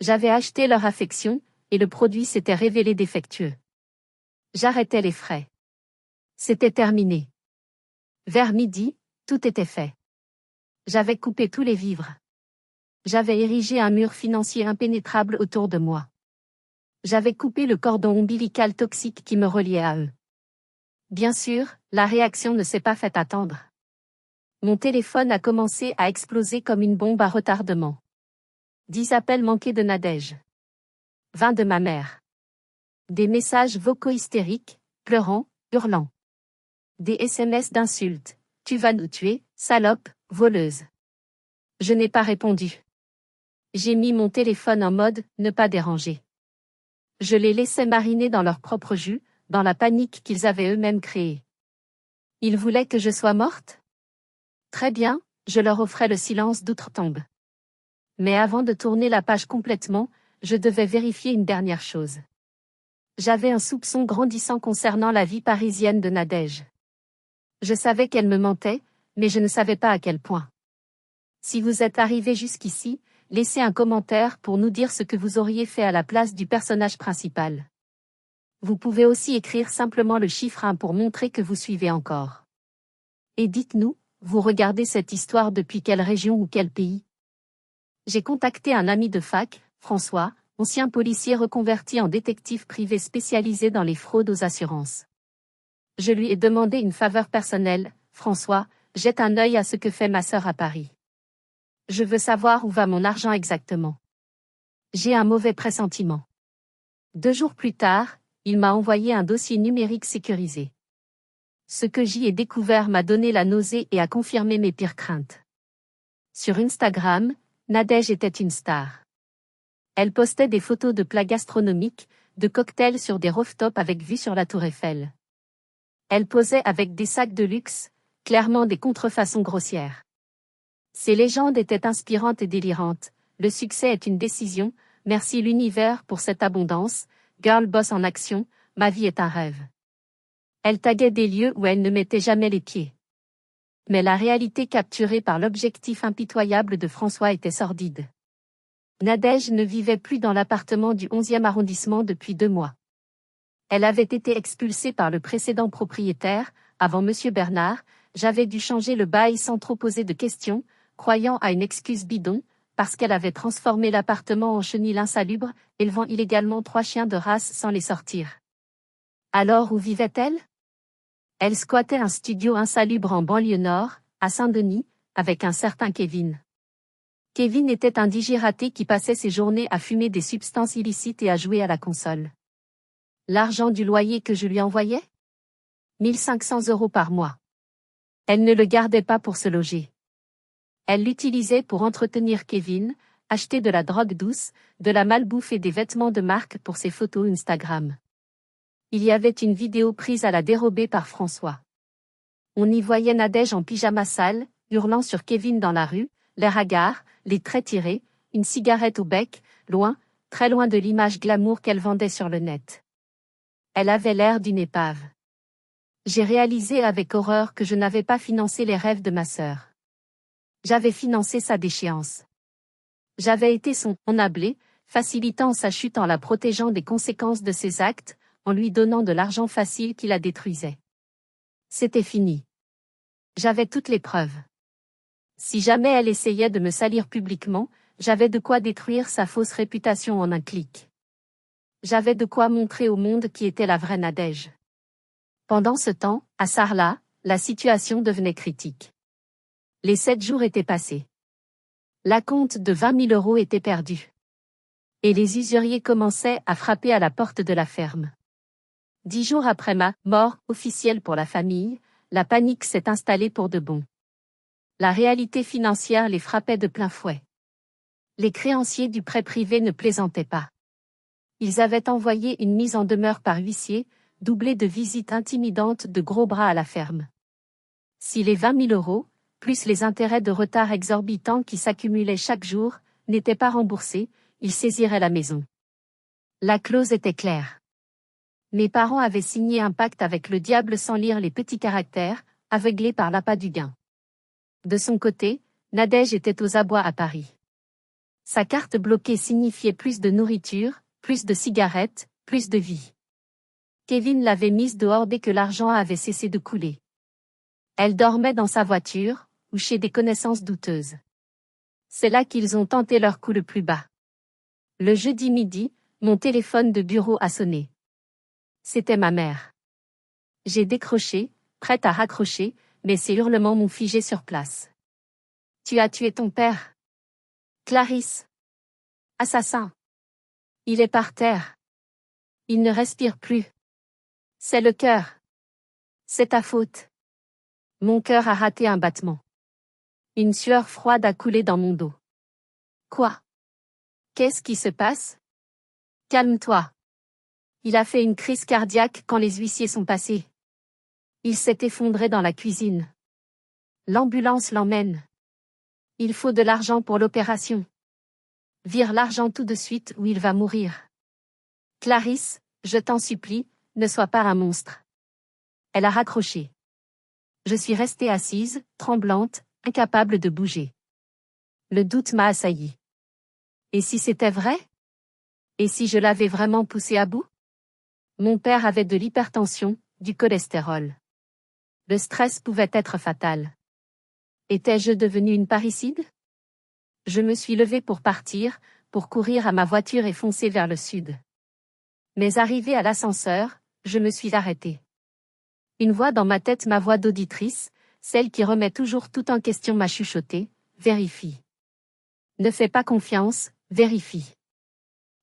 J'avais acheté leur affection, et le produit s'était révélé défectueux. J'arrêtais les frais. C'était terminé. Vers midi, tout était fait. J'avais coupé tous les vivres. J'avais érigé un mur financier impénétrable autour de moi. J'avais coupé le cordon ombilical toxique qui me reliait à eux. Bien sûr, la réaction ne s'est pas fait attendre. Mon téléphone a commencé à exploser comme une bombe à retardement. 10 appels manqués de Nadège. 20 de ma mère. Des messages vocaux hystériques, pleurant, hurlant. Des SMS d'insultes. Tu vas nous tuer, salope, voleuse. Je n'ai pas répondu. J'ai mis mon téléphone en mode « ne pas déranger ». Je les laissais mariner dans leur propre jus, dans la panique qu'ils avaient eux-mêmes créée. Ils voulaient que je sois morte? Très bien, je leur offrais le silence d'outre-tombe. Mais avant de tourner la page complètement, je devais vérifier une dernière chose. J'avais un soupçon grandissant concernant la vie parisienne de Nadège. Je savais qu'elle me mentait, mais je ne savais pas à quel point. Si vous êtes arrivé jusqu'ici, laissez un commentaire pour nous dire ce que vous auriez fait à la place du personnage principal. Vous pouvez aussi écrire simplement le chiffre 1 pour montrer que vous suivez encore. Et dites-nous, vous regardez cette histoire depuis quelle région ou quel pays? J'ai contacté un ami de fac, François, ancien policier reconverti en détective privé spécialisé dans les fraudes aux assurances. Je lui ai demandé une faveur personnelle. François, jette un œil à ce que fait ma sœur à Paris. Je veux savoir où va mon argent exactement. J'ai un mauvais pressentiment. 2 jours plus tard, il m'a envoyé un dossier numérique sécurisé. Ce que j'y ai découvert m'a donné la nausée et a confirmé mes pires craintes. Sur Instagram, Nadège était une star. Elle postait des photos de plats gastronomiques, de cocktails sur des rooftops avec vue sur la Tour Eiffel. Elle posait avec des sacs de luxe, clairement des contrefaçons grossières. Ces légendes étaient inspirantes et délirantes. Le succès est une décision, merci l'univers pour cette abondance, girl boss en action, ma vie est un rêve. Elle taguait des lieux où elle ne mettait jamais les pieds. Mais la réalité capturée par l'objectif impitoyable de François était sordide. Nadège ne vivait plus dans l'appartement du 11e arrondissement depuis 2 mois. Elle avait été expulsée par le précédent propriétaire, avant Monsieur Bernard. J'avais dû changer le bail sans trop poser de questions, croyant à une excuse bidon, parce qu'elle avait transformé l'appartement en chenil insalubre, élevant illégalement 3 chiens de race sans les sortir. Alors où vivait-elle? Elle squattait un studio insalubre en banlieue nord, à Saint-Denis, avec un certain Kevin. Kevin était un digiraté qui passait ses journées à fumer des substances illicites et à jouer à la console. L'argent du loyer que je lui envoyais? 1500 € par mois. Elle ne le gardait pas pour se loger. Elle l'utilisait pour entretenir Kevin, acheter de la drogue douce, de la malbouffe et des vêtements de marque pour ses photos Instagram. Il y avait une vidéo prise à la dérobée par François. On y voyait Nadège en pyjama sale, hurlant sur Kevin dans la rue, l'air hagard, les traits tirés, une cigarette au bec, loin, très loin de l'image glamour qu'elle vendait sur le net. Elle avait l'air d'une épave. J'ai réalisé avec horreur que je n'avais pas financé les rêves de ma sœur. J'avais financé sa déchéance. J'avais été son enablé, facilitant sa chute en la protégeant des conséquences de ses actes, en lui donnant de l'argent facile qui la détruisait. C'était fini. J'avais toutes les preuves. Si jamais elle essayait de me salir publiquement, j'avais de quoi détruire sa fausse réputation en un clic. J'avais de quoi montrer au monde qui était la vraie Nadège. Pendant ce temps, à Sarlat, la situation devenait critique. Les 7 jours étaient passés. L'acompte de 20 000 € était perdu. Et les usuriers commençaient à frapper à la porte de la ferme. 10 jours après ma mort officielle pour la famille, la panique s'est installée pour de bon. La réalité financière les frappait de plein fouet. Les créanciers du prêt privé ne plaisantaient pas. Ils avaient envoyé une mise en demeure par huissier, doublée de visites intimidantes de gros bras à la ferme. Si les 20 000 €, plus les intérêts de retard exorbitants qui s'accumulaient chaque jour, n'étaient pas remboursés, ils saisiraient la maison. La clause était claire. Mes parents avaient signé un pacte avec le diable sans lire les petits caractères, aveuglés par l'appât du gain. De son côté, Nadège était aux abois à Paris. Sa carte bloquée signifiait plus de nourriture, plus de cigarettes, plus de vie. Kevin l'avait mise dehors dès que l'argent avait cessé de couler. Elle dormait dans sa voiture, ou chez des connaissances douteuses. C'est là qu'ils ont tenté leur coup le plus bas. Le jeudi midi, mon téléphone de bureau a sonné. C'était ma mère. J'ai décroché, prête à raccrocher, mais ses hurlements m'ont figé sur place. Tu as tué ton père. Clarisse. Assassin. Il est par terre. Il ne respire plus. C'est le cœur. C'est ta faute. Mon cœur a raté un battement. Une sueur froide a coulé dans mon dos. Quoi? Qu'est-ce qui se passe? Calme-toi. Il a fait une crise cardiaque quand les huissiers sont passés. Il s'est effondré dans la cuisine. L'ambulance l'emmène. Il faut de l'argent pour l'opération. Vire l'argent tout de suite ou il va mourir. Clarisse, Je t'en supplie, ne sois pas un monstre. Elle a raccroché. Je suis restée assise, tremblante, incapable de bouger. Le doute m'a assailli. Et si c'était vrai? Et si je l'avais vraiment poussé à bout? Mon père avait de l'hypertension, du cholestérol. Le stress pouvait être fatal. Étais-je devenue une parricide? Je me suis levée pour partir, pour courir à ma voiture et foncer vers le sud. Mais arrivée à l'ascenseur, je me suis arrêtée. Une voix dans ma tête, ma voix d'auditrice, celle qui remet toujours tout en question, m'a chuchoté: vérifie. Ne fais pas confiance, vérifie.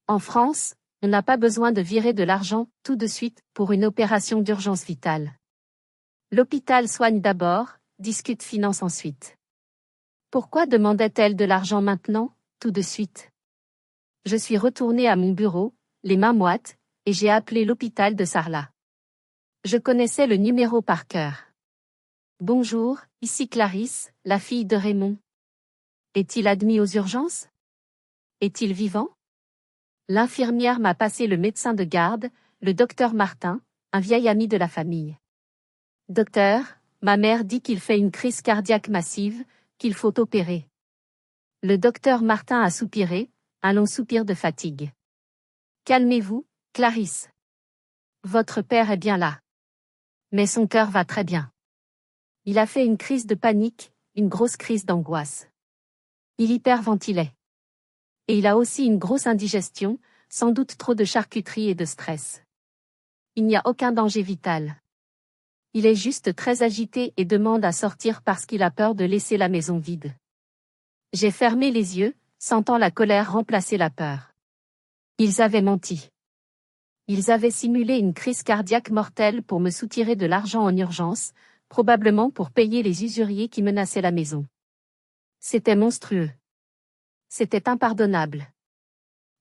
En France, on n'a pas besoin de virer de l'argent tout de suite pour une opération d'urgence vitale. L'hôpital soigne d'abord, discute finance ensuite. Pourquoi demandait-elle de l'argent maintenant, tout de suite? Je suis retournée à mon bureau, les mains moites, et j'ai appelé l'hôpital de Sarlat. Je connaissais le numéro par cœur. Bonjour, ici Clarisse, la fille de Raymond. Est-il admis aux urgences? Est-il vivant? L'infirmière m'a passé le médecin de garde, le docteur Martin, un vieil ami de la famille. Docteur, ma mère dit qu'il fait une crise cardiaque massive, qu'il faut opérer. Le docteur Martin a soupiré, un long soupir de fatigue. Calmez-vous, Clarisse. Votre père est bien là. Mais son cœur va très bien. Il a fait une crise de panique, une grosse crise d'angoisse. Il hyperventilait. Et il a aussi une grosse indigestion, sans doute trop de charcuterie et de stress. Il n'y a aucun danger vital. Il est juste très agité et demande à sortir parce qu'il a peur de laisser la maison vide. J'ai fermé les yeux, sentant la colère remplacer la peur. Ils avaient menti. Ils avaient simulé une crise cardiaque mortelle pour me soutirer de l'argent en urgence, probablement pour payer les usuriers qui menaçaient la maison. C'était monstrueux. C'était impardonnable.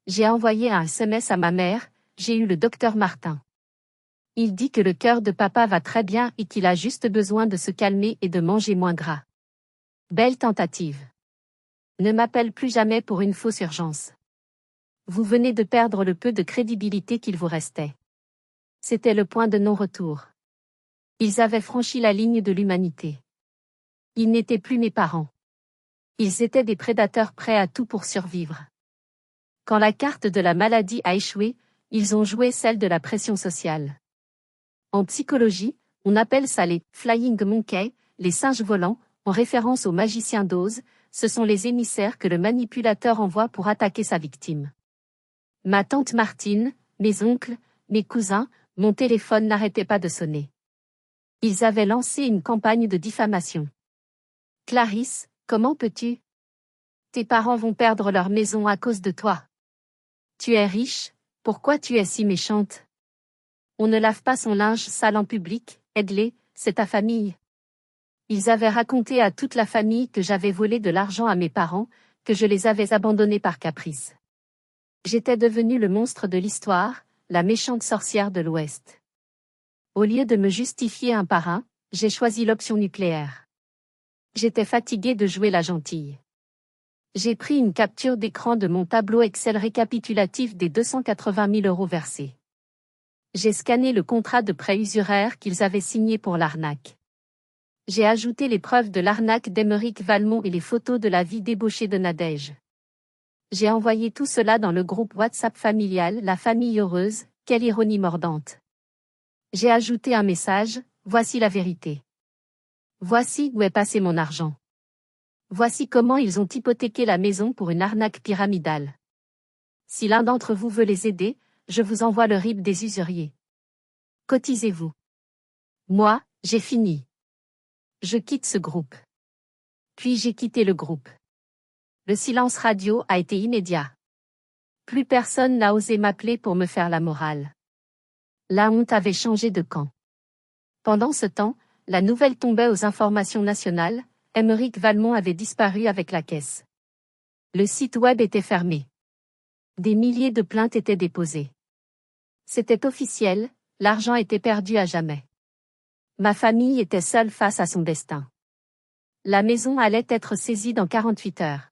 J'ai envoyé un SMS à ma mère, j'ai eu le docteur Martin. Il dit que le cœur de papa va très bien et qu'il a juste besoin de se calmer et de manger moins gras. Belle tentative. Ne m'appelle plus jamais pour une fausse urgence. Vous venez de perdre le peu de crédibilité qu'il vous restait. C'était le point de non-retour. Ils avaient franchi la ligne de l'humanité. Ils n'étaient plus mes parents. Ils étaient des prédateurs prêts à tout pour survivre. Quand la carte de la maladie a échoué, ils ont joué celle de la pression sociale. En psychologie, on appelle ça les flying monkeys, les singes volants, en référence aux magiciens d'Oz. Ce sont les émissaires que le manipulateur envoie pour attaquer sa victime. Ma tante Martine, mes oncles, mes cousins, mon téléphone n'arrêtait pas de sonner. Ils avaient lancé une campagne de diffamation. Clarisse, comment peux-tu? Tes parents vont perdre leur maison à cause de toi. Tu es riche, pourquoi tu es si méchante? On ne lave pas son linge sale en public, aide-les, c'est ta famille. Ils avaient raconté à toute la famille que j'avais volé de l'argent à mes parents, que je les avais abandonnés par caprice. J'étais devenue le monstre de l'histoire, la méchante sorcière de l'Ouest. Au lieu de me justifier un par un, j'ai choisi l'option nucléaire. J'étais fatiguée de jouer la gentille. J'ai pris une capture d'écran de mon tableau Excel récapitulatif des 280 000 € versés. J'ai scanné le contrat de prêt usuraire qu'ils avaient signé pour l'arnaque. J'ai ajouté les preuves de l'arnaque d'Émeric Valmont et les photos de la vie débauchée de Nadège. J'ai envoyé tout cela dans le groupe WhatsApp familial La Famille Heureuse, quelle ironie mordante. J'ai ajouté un message, voici la vérité. Voici où est passé mon argent. Voici comment ils ont hypothéqué la maison pour une arnaque pyramidale. Si l'un d'entre vous veut les aider, je vous envoie le RIB des usuriers. Cotisez-vous. Moi, j'ai fini. Je quitte ce groupe. Puis j'ai quitté le groupe. Le silence radio a été immédiat. Plus personne n'a osé m'appeler pour me faire la morale. La honte avait changé de camp. Pendant ce temps, la nouvelle tombait aux informations nationales, Émeric Valmont avait disparu avec la caisse. Le site web était fermé. Des milliers de plaintes étaient déposées. C'était officiel, l'argent était perdu à jamais. Ma famille était seule face à son destin. La maison allait être saisie dans 48 heures.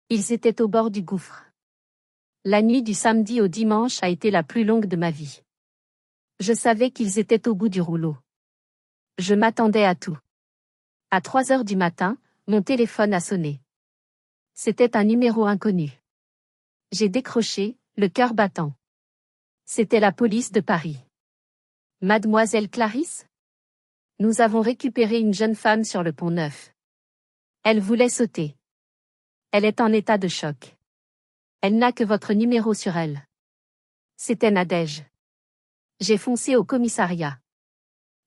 Ils étaient au bord du gouffre. La nuit du samedi au dimanche a été la plus longue de ma vie. Je savais qu'ils étaient au bout du rouleau. Je m'attendais à tout. À 3 heures du matin, mon téléphone a sonné. C'était un numéro inconnu. J'ai décroché, le cœur battant. C'était la police de Paris. Mademoiselle Clarisse? Nous avons récupéré une jeune femme sur le pont Neuf. Elle voulait sauter. Elle est en état de choc. Elle n'a que votre numéro sur elle. C'était Nadège. J'ai foncé au commissariat.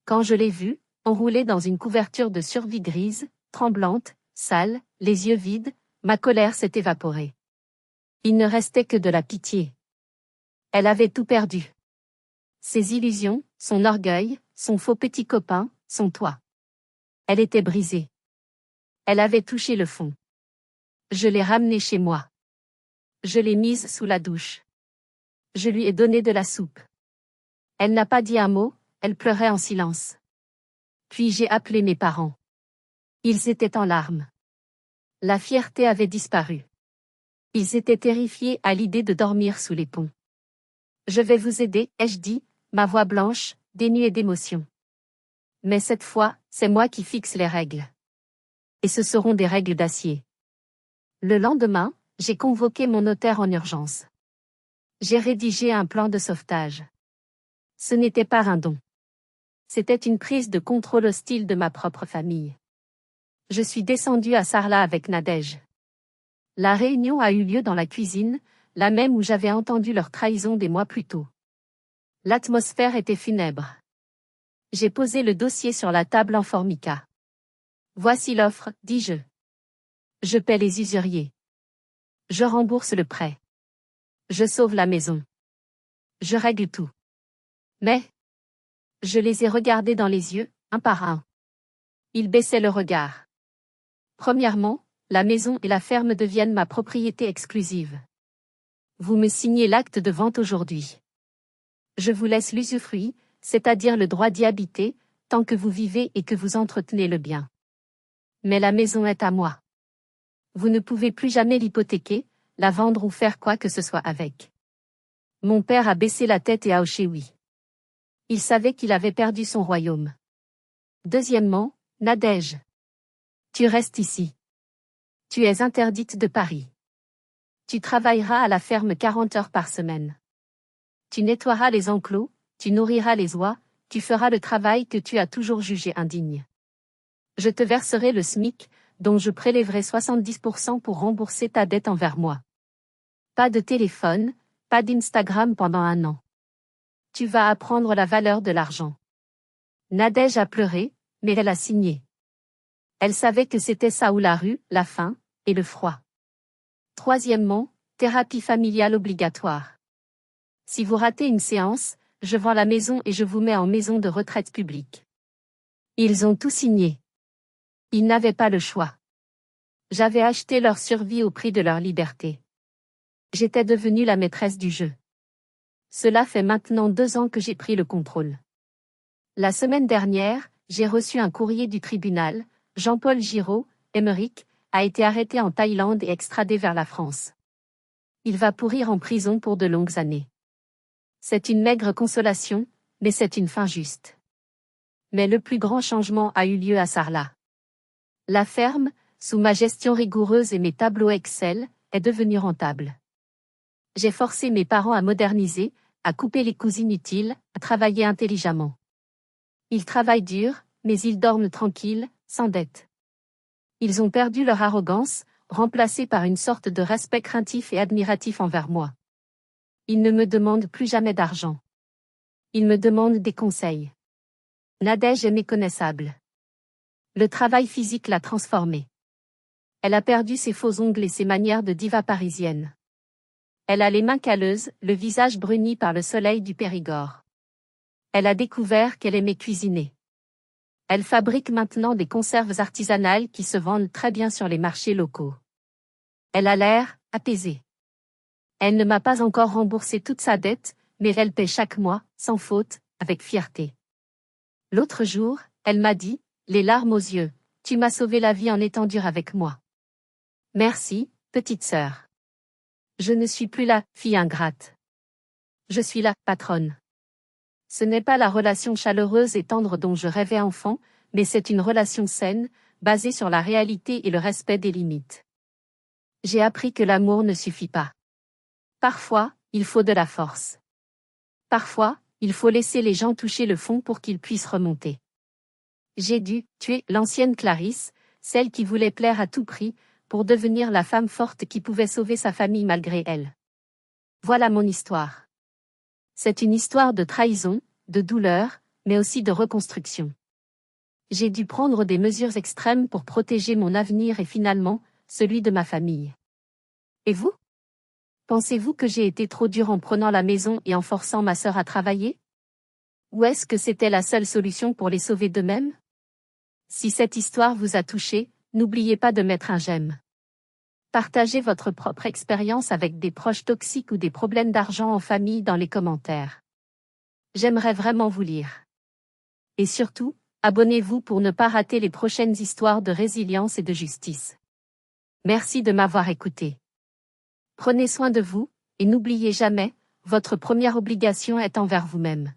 Quand je l'ai vue, enroulée dans une couverture de survie grise, tremblante, sale, les yeux vides, ma colère s'est évaporée. Il ne restait que de la pitié. Elle avait tout perdu. Ses illusions, son orgueil, son faux petit copain, son toit. Elle était brisée. Elle avait touché le fond. Je l'ai ramenée chez moi. Je l'ai mise sous la douche. Je lui ai donné de la soupe. Elle n'a pas dit un mot, elle pleurait en silence. Puis j'ai appelé mes parents. Ils étaient en larmes. La fierté avait disparu. Ils étaient terrifiés à l'idée de dormir sous les ponts. Je vais vous aider, ai-je dit, ma voix blanche, dénuée d'émotion. Mais cette fois, c'est moi qui fixe les règles. Et ce seront des règles d'acier. Le lendemain, j'ai convoqué mon notaire en urgence. J'ai rédigé un plan de sauvetage. Ce n'était pas un don. C'était une prise de contrôle hostile de ma propre famille. Je suis descendue à Sarlat avec Nadège. La réunion a eu lieu dans la cuisine, la même où j'avais entendu leur trahison des mois plus tôt. L'atmosphère était funèbre. J'ai posé le dossier sur la table en formica. Voici l'offre, dis-je. Je paie les usuriers. Je rembourse le prêt. Je sauve la maison. Je règle tout. Mais, je les ai regardés dans les yeux, un par un. Ils baissaient le regard. Premièrement, la maison et la ferme deviennent ma propriété exclusive. Vous me signez l'acte de vente aujourd'hui. Je vous laisse l'usufruit, c'est-à-dire le droit d'y habiter, tant que vous vivez et que vous entretenez le bien. Mais la maison est à moi. Vous ne pouvez plus jamais l'hypothéquer, la vendre ou faire quoi que ce soit avec. Mon père a baissé la tête et a hoché oui. Il savait qu'il avait perdu son royaume. Deuxièmement, Nadège. Tu restes ici. Tu es interdite de Paris. Tu travailleras à la ferme 40 heures par semaine. Tu nettoieras les enclos, tu nourriras les oies, tu feras le travail que tu as toujours jugé indigne. Je te verserai le SMIC, dont je prélèverai 70% pour rembourser ta dette envers moi. Pas de téléphone, pas d'Instagram pendant 1 an. Tu vas apprendre la valeur de l'argent. Nadège a pleuré, mais elle a signé. Elle savait que c'était ça ou la rue, la faim, et le froid. Troisièmement, thérapie familiale obligatoire. Si vous ratez une séance, je vends la maison et je vous mets en maison de retraite publique. Ils ont tout signé. Ils n'avaient pas le choix. J'avais acheté leur survie au prix de leur liberté. J'étais devenue la maîtresse du jeu. Cela fait maintenant 2 ans que j'ai pris le contrôle. La semaine dernière, j'ai reçu un courrier du tribunal. Jean-Paul Giraud, Émeric, a été arrêté en Thaïlande et extradé vers la France. Il va pourrir en prison pour de longues années. C'est une maigre consolation, mais c'est une fin juste. Mais le plus grand changement a eu lieu à Sarlat. La ferme, sous ma gestion rigoureuse et mes tableaux Excel, est devenue rentable. J'ai forcé mes parents à moderniser, à couper les coûts inutiles, à travailler intelligemment. Ils travaillent dur, mais ils dorment tranquilles, sans dette. Ils ont perdu leur arrogance, remplacée par une sorte de respect craintif et admiratif envers moi. Ils ne me demandent plus jamais d'argent. Ils me demandent des conseils. Nadège est méconnaissable. Le travail physique l'a transformée. Elle a perdu ses faux ongles et ses manières de diva parisienne. Elle a les mains calleuses, le visage bruni par le soleil du Périgord. Elle a découvert qu'elle aimait cuisiner. Elle fabrique maintenant des conserves artisanales qui se vendent très bien sur les marchés locaux. Elle a l'air apaisée. Elle ne m'a pas encore remboursé toute sa dette, mais elle paie chaque mois, sans faute, avec fierté. L'autre jour, elle m'a dit, les larmes aux yeux, tu m'as sauvé la vie en étant dure avec moi. Merci, petite sœur. Je ne suis plus la fille ingrate. Je suis la patronne. Ce n'est pas la relation chaleureuse et tendre dont je rêvais enfant, mais c'est une relation saine, basée sur la réalité et le respect des limites. J'ai appris que l'amour ne suffit pas. Parfois, il faut de la force. Parfois, il faut laisser les gens toucher le fond pour qu'ils puissent remonter. J'ai dû tuer l'ancienne Clarisse, celle qui voulait plaire à tout prix, pour devenir la femme forte qui pouvait sauver sa famille malgré elle. Voilà mon histoire. C'est une histoire de trahison, de douleur, mais aussi de reconstruction. J'ai dû prendre des mesures extrêmes pour protéger mon avenir et finalement, celui de ma famille. Et vous? Pensez-vous que j'ai été trop dur en prenant la maison et en forçant ma sœur à travailler? Ou est-ce que c'était la seule solution pour les sauver d'eux-mêmes? Si cette histoire vous a touché, n'oubliez pas de mettre un j'aime. Partagez votre propre expérience avec des proches toxiques ou des problèmes d'argent en famille dans les commentaires. J'aimerais vraiment vous lire. Et surtout, abonnez-vous pour ne pas rater les prochaines histoires de résilience et de justice. Merci de m'avoir écouté. Prenez soin de vous, et n'oubliez jamais, votre première obligation est envers vous-même.